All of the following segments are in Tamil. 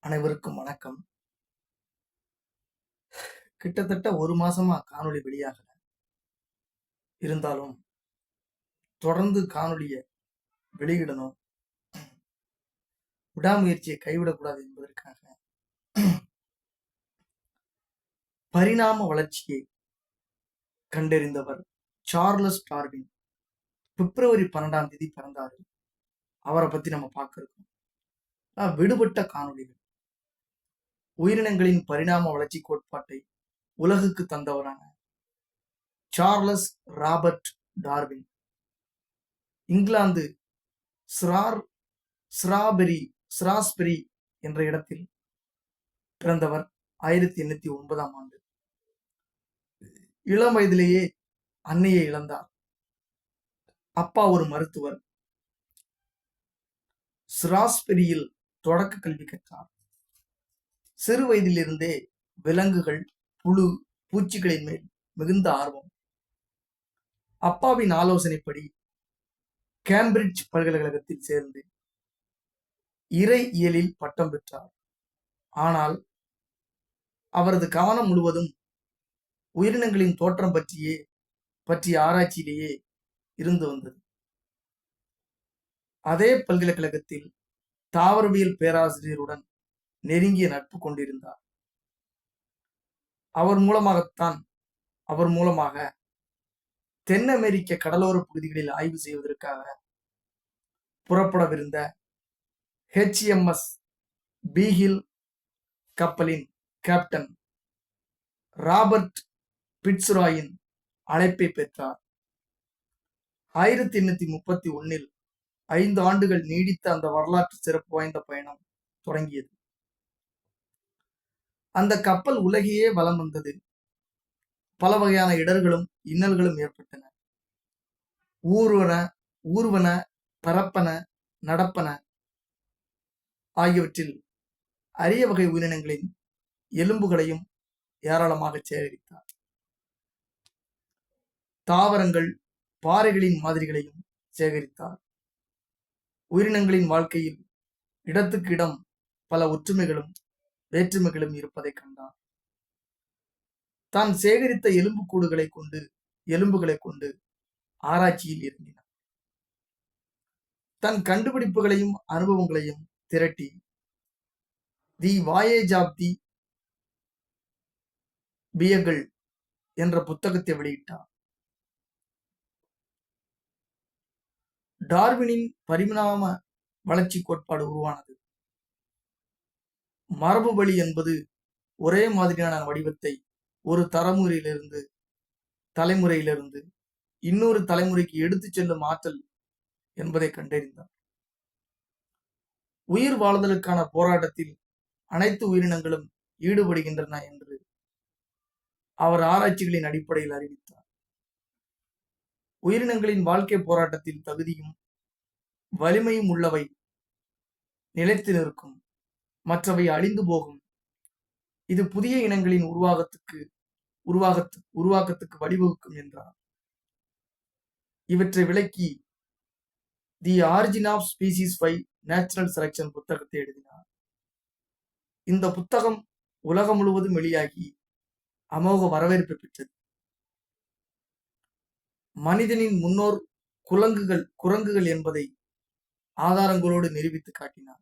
அனைவருக்கும் வணக்கம். கிட்டத்தட்ட ஒரு மாசமா காணொளி வெளியாகல. இருந்தாலும் தொடர்ந்து காணொளிய வெளியிடணும். விடாமுயற்சியை கைவிடக்கூடாது என்பதற்காக பரிணாம வளர்ச்சியை கண்டறிந்தவர் சார்லஸ் டார்வின். பிப்ரவரி 12ஆம் தேதி பிறந்தாரு. அவரை பத்தி நம்ம பார்க்க இருக்கோம். விடுபட்ட காணொளிகள், உயிரினங்களின் பரிணாம வளர்ச்சி கோட்பாட்டை உலகுக்கு தந்தவரான சார்லஸ் ராபர்ட் டார்வின் இங்கிலாந்து ஸ்ராஸ்பெரி என்ற இடத்தில் பிறந்தவர். 1809ஆம் ஆண்டு இளம் வயதிலேயே அன்னையை இழந்தார். அப்பா ஒரு மருத்துவர். ஸ்ராஸ்பெரியில் தொடக்க கல்வி கற்றார். சிறு வயதிலிருந்தே விலங்குகள், புழு, பூச்சிகளின் மேல் மிகுந்த ஆர்வம். அப்பாவின் ஆலோசனைப்படி கேம்பிரிட்ஜ் பல்கலைக்கழகத்தில் சேர்ந்து இறையியலில் பட்டம் பெற்றார். ஆனால் அவரது கவனம் முழுவதும் உயிரினங்களின் தோற்றம் பற்றிய ஆராய்ச்சியிலேயே இருந்து வந்தது. அதே பல்கலைக்கழகத்தில் தாவரவியல் பேராசிரியருடன் நெருங்கிய நட்பு கொண்டிருந்தார். அவர் மூலமாக தென் அமெரிக்க கடலோர பகுதிகளில் ஆய்வு செய்வதற்காக புறப்படவிருந்த HMS பீகில் கப்பலின் கேப்டன் ராபர்ட் பிட்ஸ்ராயின் அழைப்பை பெற்றார். 1831 5 ஆண்டுகள் நீடித்த அந்த வரலாற்று சிறப்பு வாய்ந்த பயணம் தொடங்கியது. அந்த கப்பல் உலகையே வலம் வந்தது. பல வகையான இடர்களும் இன்னல்களும் ஏற்பட்டன. ஊர்வன, பரப்பன, நடப்பன ஆகியவற்றில் அரிய வகை உயிரினங்களின் எலும்புகளையும் ஏராளமாக சேகரித்தார். தாவரங்கள், பாறைகளின் மாதிரிகளையும் சேகரித்தார். உயிரினங்களின் வாழ்க்கையில் இடத்துக்கு இடம் பல ஒற்றுமைகளும் வேற்றுமைகளும் இருப்பதை கண்டார். தான் சேகரித்த எலும்புகளை கொண்டு ஆராய்ச்சியில் இறங்கினார். தன் கண்டுபிடிப்புகளையும் அனுபவங்களையும் திரட்டி தி வாயேஜ் ஆஃப் தி பியகிள் என்ற புத்தகத்தை வெளியிட்டார். டார்வினின் பரிணாம வளர்ச்சி கோட்பாடு உருவானது. மரபு வழி என்பது ஒரே மாதிரியான வடிவத்தை ஒரு தலைமுறையிலிருந்து இன்னொரு தலைமுறைக்கு எடுத்துச் செல்லும் ஆற்றல் என்பதை கண்டறிந்தார். உயிர் வாழ்தலுக்கான போராட்டத்தில் அனைத்து உயிரினங்களும் ஈடுபடுகின்றன என்று அவர் ஆராய்ச்சிகளின் அடிப்படையில் அறிவித்தார். உயிரினங்களின் வாழ்க்கை போராட்டத்தில் தகுதியும் வலிமையும் உள்ளவை நிலைத்து நிற்கும், மற்றவை அழிந்து போகும். இது புதிய இனங்களின் உருவாக்கத்துக்கு வழிவகுக்கும் என்றார். இவற்றை விளக்கி the origin of species by natural selection புத்தகத்தை எழுதினார். இந்த புத்தகம் உலகம் முழுவதும் வெளியாகி அமோக வரவேற்பை பெற்றது. மனிதனின் முன்னோர் குரங்குகள் என்பதை ஆதாரங்களோடு நிரூபித்து காட்டினார்.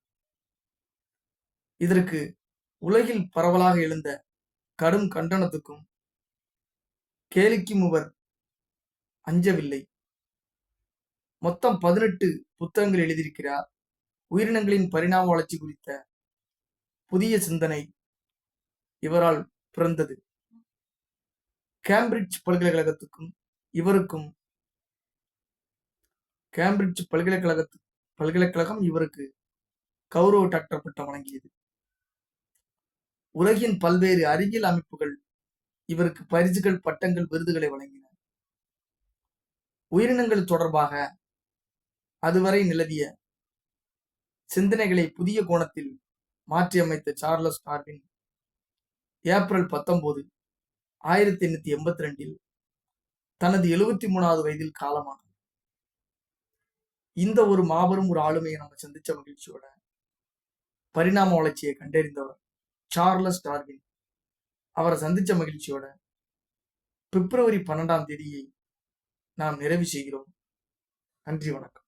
இதற்கு உலகில் பரவலாக எழுந்த கடும் கண்டனத்துக்கும் கேலிக்கும் இவர் அஞ்சவில்லை. மொத்தம் 18 புத்தகங்கள் எழுதியிருக்கிறார். உயிரினங்களின் பரிணாம வளர்ச்சி குறித்த புதிய சிந்தனை இவரால் பிறந்தது. கேம்பிரிட்ஜ் பல்கலைக்கழகம் இவருக்கு கௌரவ டாக்டர் பட்டம் வழங்கியது. உலகின் பல்வேறு அறிவியல் அமைப்புகள் இவருக்கு பரிசுகள், பட்டங்கள், விருதுகளை வழங்கின. உயிரினங்கள் தொடர்பாக அதுவரை நிலவிய சிந்தனைகளை புதிய கோணத்தில் மாற்றியமைத்த சார்லஸ் டார்வின் ஏப்ரல் 19, 1882 தனது 73வது வயதில் காலமானார். இந்த ஒரு மாபெரும் ஆளுமையை நம்ம சந்திச்ச மகிழ்ச்சியோட பரிணாம வளர்ச்சியை கண்டறிந்தவர் சார்லஸ் டார்வின். அவரை சந்திச்ச மகிழ்ச்சியோட பிப்ரவரி 12ஆம் தேதியை நாம் நிறைவு செய்கிறோம். நன்றி, வணக்கம்.